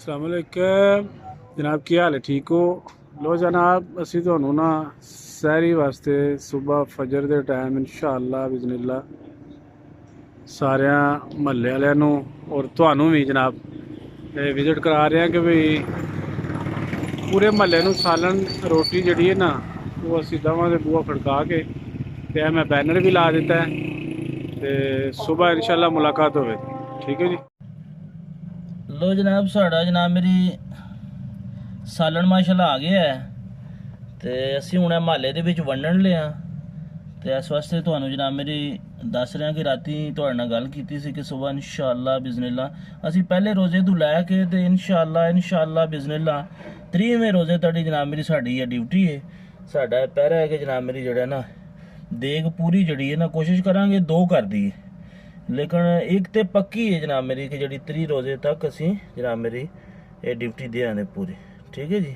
अस्सलाम वालेकुम जनाब, की हाल है? ठीक हो? लो जनाब, असी तुहानू ना सैरी वास्ते सुबह फजर दे टाइम इंशाअल्लाह बिज़निल्लाह सारियां महल्ले वालियां नू और तुहानू भी जनाब विजिट करा रहे हैं कि भाई पूरे महल्ले नू सालन रोटी जड़ी है ना वो असी दवां दे बूहा खड़का के ते मैं बैनर भी ला दिता है ते सुबह इंशाअल्लाह मुलाकात होवेगी। ठीक है जी। लो जनाब, साड़ा जनाब मेरी सालन माशाल्लाह आ गया है ਤੇ ਅਸੀਂ ਹੁਣ ਮਹੱਲੇ ਦੇ ਵਿੱਚ ਵੰਡਣ ਲਿਆ ਤੇ ਇਸ ਵਾਸਤੇ ਤੁਹਾਨੂੰ ਜਨਾਬ ਮੇਰੀ ਦੱਸ ਰਿਹਾ ਕਿ ਰਾਤੀ ਤੁਹਾਡੇ ਨਾਲ ਗੱਲ ਕੀਤੀ ਸੀ ਕਿ ਸਵੇਰ ਇਨਸ਼ਾਅੱਲਾ ਬਿਜ਼ਨਿਲ੍ਲਾ ਅਸੀਂ ਪਹਿਲੇ ਰੋਜ਼ੇ ਤੋਂ ਲੈ ਕੇ ਤੇ ਇਨਸ਼ਾਅੱਲਾ ਬਿਜ਼ਨਿਲ੍ਲਾ 30ਵੇਂ ਰੋਜ਼ੇ ਤੱਕ ਜਨਾਬ ਮੇਰੀ ਸਾਡੀ ਇਹ ਡਿਊਟੀ ਹੈ। ਸਾਡਾ ਪਹਿਰਾ ਹੈ ਕਿ ਜਨਾਬ ਮੇਰੀ ਜਿਹੜਾ ਨਾ ਦੇਗ ਪੂਰੀ ਜਿਹੜੀ ਹੈ ਨਾ ਕੋਸ਼ਿਸ਼ ਕਰਾਂਗੇ 2 ਕਰ ਦਈਏ, लेकिन एक तो पक्की है जनाब मेरी कि जी 30 रोज़े तक असी जनाब मेरी ये ड्यूटी दे आने पूरी। ठीक है जी।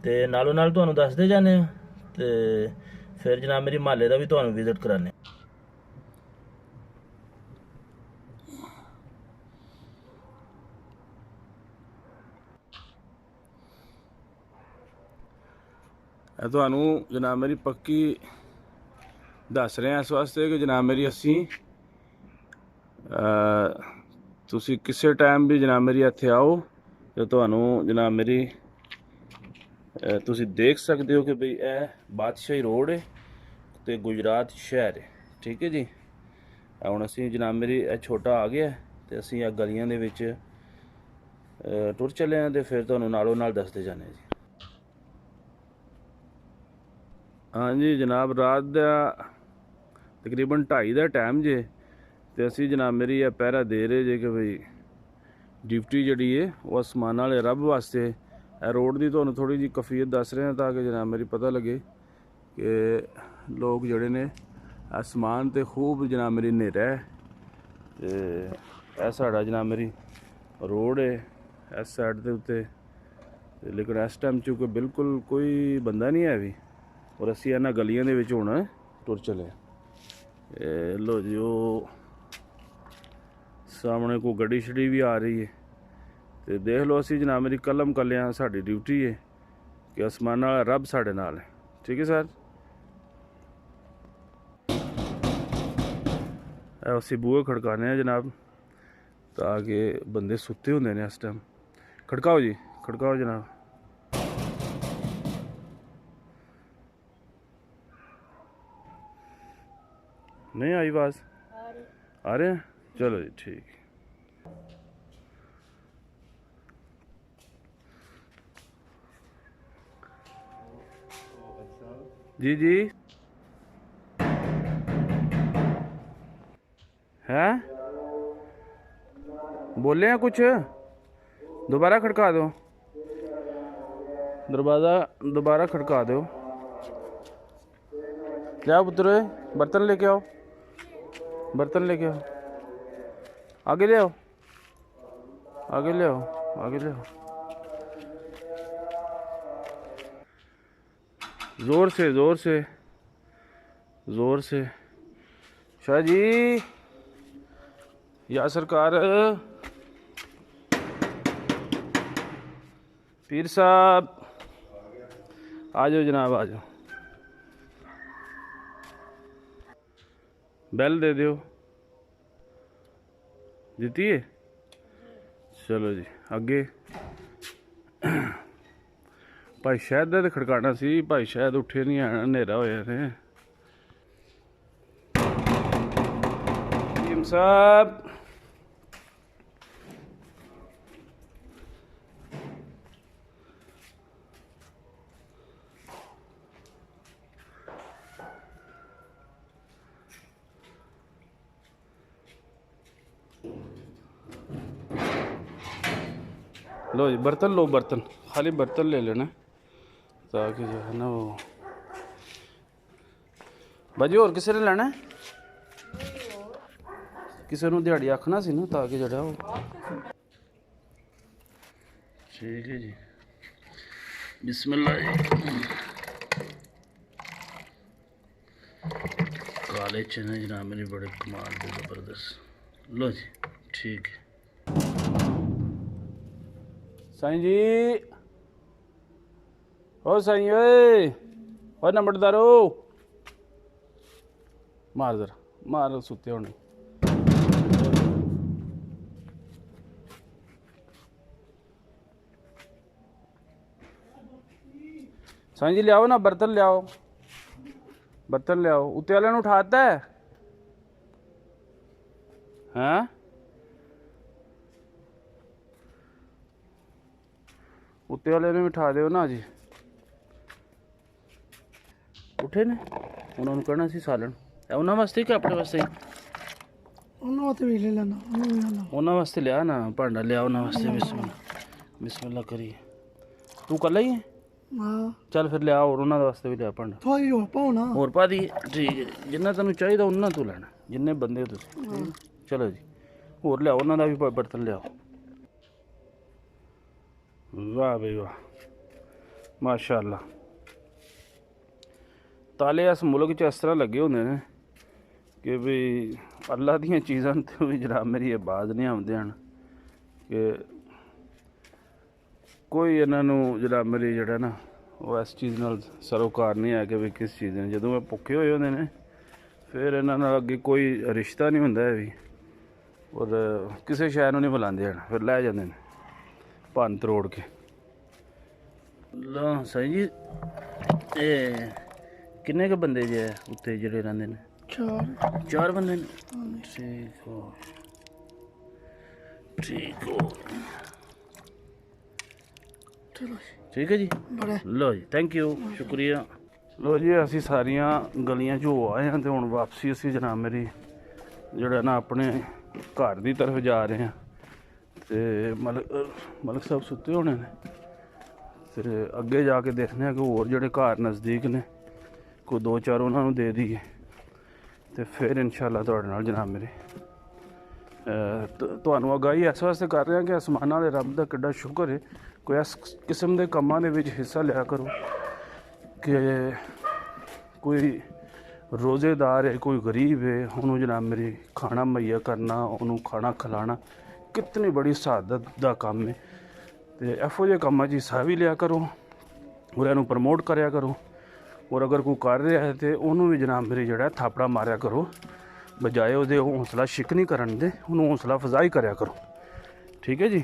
तो नालों नाल तुहानू दसदे जाने तो फिर जनाब मेरी महल्ले का भी तुहानू विजिट कराने। तुहानू जनाब मेरी पक्की दस रहे हैं इस वास्ते कि जनाब मेरी असी तुसी किसी टाइम भी जनाब मेरी इत्थे आओ तो तुहानू जनाब मेरी तुसी देख सकते हो कि भाई यह बादशाही रोड है तो गुजरात शहर है। ठीक है जी। हुण असी जनाब मेरी छोटा आ गया तो असी आ गलियां दे विच टुर चले हैं तो फिर तुहानू नालों नाल दसदे जाने जी। हाँ जी जनाब, रात का तकरीबन 2:30 का टाइम जे तो असी जनाब मेरी यह पहरा दे रहे जे कि भाई ड्यूटी जड़ी है वो आसमान वाले रब वास्ते रोड की तो थोड़ी जी कफीयत दस रहे हैं ताकि जनाब मेरी पता लगे कि लोग जड़े ने आसमान ते खूब जनाब मेरी नेरा है तो साड़ा जनाब मेरी रोड है इस साइड के उत्ते, लेकिन इस टाइम चूँकि बिल्कुल कोई बंदा नहीं है अभी और असी इन्हां गलियां दे विच हुण टुर चले। लो जी वो सामने को गड्डी शड़ी भी आ रही है तो देख लो असी जनाब मेरी कलम कलियां साड़ी ड्यूटी है कि आसमान वाला रब साढ़े नाल है। ठीक है सर। असी बूहे खड़काने हैं जनाब ताकि बंदे सुते होंदे ने इस टाइम। खड़काओ जी, खड़काओ जनाब। नहीं आई आवाज़? आ रहे हैं? चलो जी ठीक। जी जी है बोले हैं कुछ? दोबारा खड़का दो, दरवाज़ा दोबारा खड़का दो। जाओ पुत्र, बर्तन लेके आओ, बर्तन लेके आओ, आगे ले आओ, आगे ले आओ, आगे ले आओ। जोर से जोर से जोर से। शाह जी या सरकार, पीर साहब आ जाओ जनाब, आ जाओ। बैल दे दो, जीती है? चलो जी अगे। भाई शायद तो खड़काना सी, भाई शायद उठे नहीं आना, हनेरा होया थे। साहब लो जी बर्तन लो, बर्तन खाली बर्तन ले लेना ताकि जो है ना वो भाजी और किसी ने लेना है, किसी ने दिहाड़ी आखना सी ना ताकि जड़ा वो। ठीक है जी, बिस्मिल्लाह जी। काले चने जनाब मेरे बड़े कमाल के ज़बरदस्त। लो जी ठीक है। ਸਾਈਂ ਜੀ ਓ ਸਾਈਂ ਓਏ ਓ ਨੰਬਰਦਾਰੋ ਮਾਰ ਜ਼ਰਾ ਮਾਰ ਸੁੱਤੇ ਹੋਣੇ ਸਾਈਂ ਜੀ ਲਿਆਓ ਨਾ ਬਰਤਨ ਲਿਆਓ ਉੱਤੇ ਵਾਲਿਆਂ ਨੂੰ ਉਠਾਤਾ ਹੈ ਹਾਂ ਉੱਤੇ ਵਾਲੇ ਨੂੰ ਉਠਾ ਦਿਓ ਨਾ ਜੀ ਉੱਠੇ ਨੇ ਉਹਨਾਂ ਨੂੰ ਕਹਿਣਾ ਸੀ ਸਾਲਣ ਇਹ ਉਹਨਾਂ ਵਾਸਤੇ ਕਿ ਆਪਣੇ ਵਾਸਤੇ ਉਹਨਾਂ ਵਾਸਤੇ ਵੀ ਲੈ ਲੈਣਾ ਉਹਨਾਂ ਵਾਸਤੇ ਲਿਆ ਨਾ ਭਾਂਡਾ ਲਿਆ ਉਹਨਾਂ ਵਾਸਤੇ ਬਿਸਮਿਲ੍ਲਾ ਕਰੀਏ ਤੂੰ ਕੱਲਾ ਹੀ ਹੈ ਹਾਂ ਚੱਲ ਫਿਰ ਲਿਆ ਹੋਰ ਉਹਨਾਂ ਦੇ ਵਾਸਤੇ ਵੀ ਲਿਆ ਭਾਂਡਾ ਥੋੜੀ ਹੋ ਪਾਉਣਾ ਹੋਰ ਪਾ ਦੀ ਠੀਕ ਹੈ ਜਿੰਨਾ ਤੈਨੂੰ ਚਾਹੀਦਾ ਉਹਨਾਂ ਤੂੰ ਲੈਣਾ ਜਿੰਨੇ ਬੰਦੇ ਹੋ ਤੁਸੀਂ ਚਲੋ ਜੀ ਹੋਰ ਲਿਆਓ ਉਹਨਾਂ ਦਾ ਵੀ ਬਰਤਨ ਲਿਆਓ ਵਾਹ ਬਈ ਵਾਹ ਮਾਸ਼ਾ ਅੱਲਾ ਤਾਲੇ ਇਸ ਮੁਲਕ 'ਚ ਇਸ ਤਰ੍ਹਾਂ ਲੱਗੇ ਹੁੰਦੇ ਨੇ ਕਿ ਵੀ ਅੱਲਾ ਦੀਆਂ ਚੀਜ਼ਾਂ ਤੇ ਵੀ ਜਨਾਬ ਮੇਰੀ ਆਵਾਜ਼ ਨਹੀਂ ਆਉਂਦੇ ਹਨ ਕਿ ਕੋਈ ਇਹਨਾਂ ਨੂੰ ਜਨਾਬ ਮੇਰੀ ਜਿਹੜਾ ਨਾ ਉਹ ਇਸ ਚੀਜ਼ ਨਾਲ ਸਰੋਕਾਰ ਨਹੀਂ ਹੈ ਕਿ ਵੀ ਕਿਸ ਚੀਜ਼ ਨੇ ਜਦੋਂ ਇਹ ਭੁੱਖੇ ਹੋਏ ਹੁੰਦੇ ਨੇ ਫਿਰ ਇਹਨਾਂ ਨਾਲ ਅੱਗੇ ਕੋਈ ਰਿਸ਼ਤਾ ਨਹੀਂ ਹੁੰਦਾ ਹੈ ਵੀ ਔਰ ਕਿਸੇ ਸ਼ੈ ਨੂੰ ਨਹੀਂ ਬੁਲਾਉਂਦੇ ਹਨ ਫਿਰ ਲੈ ਜਾਂਦੇ ਨੇ ਭੰਨ ਤਰੋੜ ਕੇ ਲੋ ਸਹੀ ਜੀ ਇਹ ਕਿੰਨੇ ਕੁ ਬੰਦੇ ਜੇ ਉੱਤੇ ਜਿਹੜੇ ਰਹਿੰਦੇ ਨੇ ਚਾਰ ਬੰਦੇ ਨੇ ਠੀਕ ਹੋ ਠੀਕ ਹੈ ਜੀ ਲੋ ਜੀ ਥੈਂਕ ਯੂ ਸ਼ੁਕਰੀਆ ਲੋ ਜੀ ਅਸੀਂ ਸਾਰੀਆਂ ਗਲੀਆਂ 'ਚ ਹੋ ਆਏ ਹਾਂ ਅਤੇ ਹੁਣ ਵਾਪਸੀ ਅਸੀਂ ਜਨਾਬ ਮੇਰੀ ਜਿਹੜਾ ਨਾ ਆਪਣੇ ਘਰ ਦੀ ਤਰਫ ਜਾ ਰਹੇ ਹਾਂ ਅਤੇ ਮਲਕ ਸਾਹਿਬ ਸੁੱਤੇ ਹੋਣੇ ਨੇ ਅਤੇ ਅੱਗੇ ਜਾ ਕੇ ਦੇਖਦੇ ਹਾਂ ਕਿ ਹੋਰ ਜਿਹੜੇ ਘਰ ਨਜ਼ਦੀਕ ਨੇ ਕੋਈ ਦੋ ਚਾਰ ਉਹਨਾਂ ਨੂੰ ਦੇ ਦਈਏ ਅਤੇ ਫਿਰ ਇਨਸ਼ਾਅੱਲਾ ਤੁਹਾਡੇ ਨਾਲ ਜਨਾਬ ਮੇਰੇ ਤੁਹਾਨੂੰ ਅਗਾਹੀ ਇਸ ਵਾਸਤੇ ਕਰ ਰਹੇ ਹਾਂ ਕਿ ਅਸਮਾਨਾਂ ਵਾਲੇ ਰੱਬ ਦਾ ਕਿੱਡਾ ਸ਼ੁਕਰ ਹੈ ਕੋਈ ਇਸ ਕਿਸਮ ਦੇ ਕੰਮਾਂ ਦੇ ਵਿੱਚ ਹਿੱਸਾ ਲਿਆ ਕਰੋ ਕਿ ਕੋਈ ਰੋਜ਼ੇਦਾਰ ਹੈ ਕੋਈ ਗਰੀਬ ਹੈ ਉਹਨੂੰ ਜਨਾਬ ਮੇਰੀ ਖਾਣਾ ਮੁਹੱਈਆ ਕਰਨਾ ਉਹਨੂੰ ਖਾਣਾ ਖਿਲਾਉਣਾ ਕਿਤਨੀ ਬੜੀ ਸ਼ਹਾਦਤ ਦਾ ਕੰਮ ਹੈ ਅਤੇ ਇਹੋ ਜਿਹੇ ਕੰਮਾਂ 'ਚ ਹਿੱਸਾ ਵੀ ਲਿਆ ਕਰੋ ਔਰ ਇਹਨੂੰ ਪ੍ਰਮੋਟ ਕਰਿਆ ਕਰੋ ਔਰ ਅਗਰ ਕੋਈ ਕਰ ਰਿਹਾ ਹੈ ਤਾਂ ਉਹਨੂੰ ਵੀ ਜਨਾਬ ਮੇਰੀ ਜਿਹੜਾ ਥਾਪੜਾ ਮਾਰਿਆ ਕਰੋ ਬਜਾਏ ਉਹਦੇ ਹੌਸਲਾ ਸ਼ਿਕਨੀ ਕਰਨ ਦੇ ਉਹਨੂੰ ਹੌਸਲਾ ਅਫਜ਼ਾਈ ਕਰਿਆ ਕਰੋ ਠੀਕ ਹੈ ਜੀ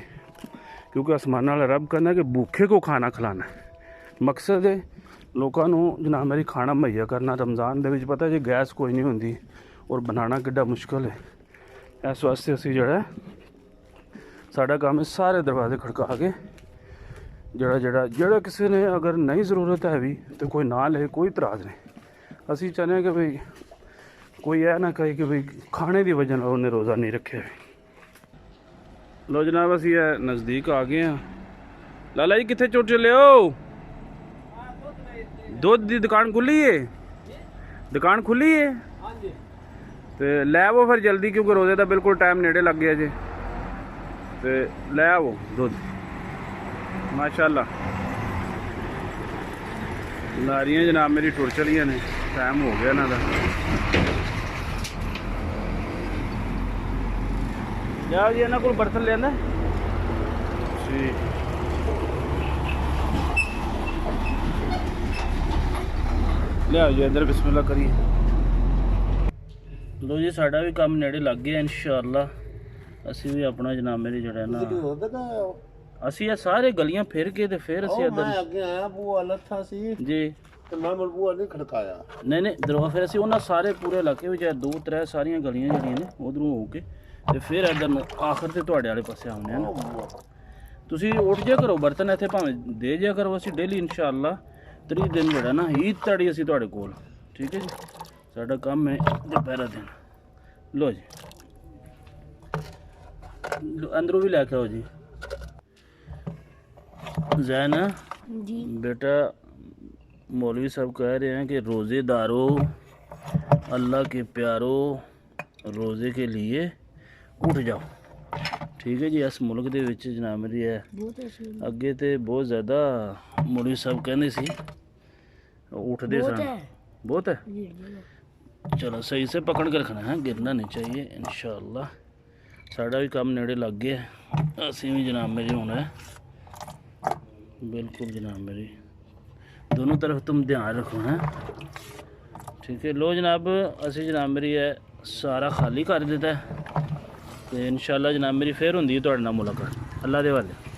ਕਿਉਂਕਿ ਅਸਮਾਨਾਂ ਵਾਲਾ ਰੱਬ ਕਹਿੰਦਾ ਕਿ ਭੁੱਖੇ ਕੋ ਖਾਣਾ ਖਿਲਾਣਾ ਮਕਸਦ ਹੈ ਲੋਕਾਂ ਨੂੰ ਜਨਾਬ ਮੇਰੀ ਖਾਣਾ ਮੁਹੱਈਆ ਕਰਨਾ ਰਮਜ਼ਾਨ ਦੇ ਵਿੱਚ ਪਤਾ ਜੀ ਗੈਸ ਕੋਈ ਨਹੀਂ ਹੁੰਦੀ ਔਰ ਬਣਾਉਣਾ ਕਿੱਡਾ ਮੁਸ਼ਕਿਲ ਹੈ ਇਸ ਵਾਸਤੇ ਅਸੀਂ ਜਿਹੜਾ ਸਾਡਾ ਕੰਮ ਹੈ ਸਾਰੇ ਦਰਵਾਜ਼ੇ ਖੜਕਾ ਕੇ ਜਿਹੜਾ ਕਿਸੇ ਨੇ ਅਗਰ ਨਹੀਂ ਜ਼ਰੂਰਤ ਹੈ ਵੀ ਤਾਂ ਕੋਈ ਨਾ ਲਏ ਕੋਈ ਇਤਰਾਜ਼ ਨਹੀਂ ਅਸੀਂ ਚਾਹੁੰਦੇ ਹਾਂ ਕਿ ਭਈ ਕੋਈ ਇਹ ਨਾ ਕਹੇ ਕਿ ਭਈ ਖਾਣੇ ਦੀ ਵਜ੍ਹਾ ਨਾਲ ਉਹਨੇ ਰੋਜ਼ਾ ਨਹੀਂ ਰੱਖਿਆ ਲੋ ਜਨਾਬ ਅਸੀਂ ਇਹ ਨਜ਼ਦੀਕ ਆ ਗਏ ਹਾਂ ਲਾਲਾ ਜੀ ਕਿੱਥੇ ਚੁੱਟ ਚੱਲੇ ਹੋ ਦੁੱਧ ਦੀ ਦੁਕਾਨ ਖੁੱਲੀ ਹੈ ਦੁਕਾਨ ਖੁੱਲੀ ਹੈ ਤੇ ਲੈ ਆਵੋ ਫਿਰ ਜਲਦੀ ਕਿਉਂਕਿ ਰੋਜ਼ੇ ਦਾ ਬਿਲਕੁਲ ਟਾਈਮ ਨੇੜੇ ਲੱਗ ਗਿਆ ਜੇ ਤੇ ਲੈ ਆਵੋ ਦੁੱਧ ਮਾਸ਼ਾਅੱਲਾ ਨਾਰੀਆਂ ਜਨਾਬ ਮੇਰੀ ਟੁਰ ਚਲੀਆਂ ਨੇ ਟਾਈਮ ਹੋ ਗਿਆ ਇਹਨਾਂ ਦਾ ਲਿਆਓ ਜੀ ਇਹਨਾਂ ਕੋਲ ਬਰਤਨ ਲੈਂਦਾ ਜੀ ਲਿਆਓ ਜੀ ਅੰਦਰ ਬਿਸਮਿਲ੍ਲਾ ਕਰੀਏ ਲੋ ਜੀ ਸਾਡਾ ਵੀ ਕੰਮ ਨੇੜੇ ਲੱਗ ਗਿਆ ਇਨਸ਼ਾਅੱਲਾ ਅਸੀਂ ਵੀ ਆਪਣਾ ਜਨਾਬ ਮੇਰੇ ਜਿਹੜਾ ਨਾ ਅਸੀਂ ਇਹ ਸਾਰੇ ਗਲੀਆਂ ਫਿਰ ਕੇ ਤੇ ਫਿਰ ਅਸੀਂ ਇੱਧਰ ਮੈਂ ਅੱਗੇ ਆਇਆ ਬੂਆ ਲੱਥਾ ਸੀ ਜੀ ਤੇ ਮੈਂ ਬੂਆ ਨਹੀਂ ਖੜਕਾਇਆ ਨਹੀਂ ਦਰਵਾ ਫਿਰ ਅਸੀਂ ਉਹਨਾਂ ਸਾਰੇ ਪੂਰੇ ਇਲਾਕੇ ਵਿੱਚ ਦੋ ਤਰ੍ਹਾਂ ਸਾਰੀਆਂ ਗਲੀਆਂ ਜਿਹੜੀਆਂ ਨੇ ਉਧਰੋਂ ਹੋ ਕੇ ਤੇ ਫਿਰ ਇੱਧਰ ਨੂੰ ਆਖਰ ਤੇ ਤੁਹਾਡੇ ਵਾਲੇ ਪਾਸੇ ਆਉਂਦੇ ਆ ਨਾ ਤੁਸੀਂ ਉੱਠ ਜਿਆ ਕਰੋ ਬਰਤਨ ਇੱਥੇ ਭਾਵੇਂ ਦੇ ਜਿਆ ਕਰੋ ਅਸੀਂ ਡੇਲੀ ਇਨਸ਼ਾਅੱਲਾ 30 ਦਿਨ ਜਿਹੜਾ ਨਾ ਈਦ ਤੜੀ ਅਸੀਂ ਤੁਹਾਡੇ ਕੋਲ ਠੀਕ ਹੈ ਜੀ ਸਾਡਾ ਕੰਮ ਹੈ ਦੁਪਹਿਰਾ ਦਿਨ ਲੋ ਜੀ ਅੰਦਰੋਂ ਵੀ ਲੈ ਕੇ ਆਓ ਜੀ ज़ैन जी बेटा मौलवी साहब कह रहे हैं कि रोज़ेदारों अल्लाह के प्यारो रोज़े के लिए उठ जाओ ठीक है जी इस मुल्क दे विच जनाब मेरी है अगे तो बहुत ज़्यादा मौलवी साहब कहते सी उठते सन बहुत है चलो सही से पकड़ के रखना है गिरना नहीं चाहिए इंशाअल्लाह साड़ा भी काम नेड़े लग गया असीं भी जनाब मेरी हुण बिल्कुल जनाब मेरी, दोनों तरफ तुम ध्यान रखो हैं। ठीक है, लो जनाब असी जनाब मेरी है सारा खाली कर दिता है, तो इंशाल्लाह जनाब मेरी फिर होंदी है तुहाडे नाल मुलाकात। अल्लाह दे हवाले।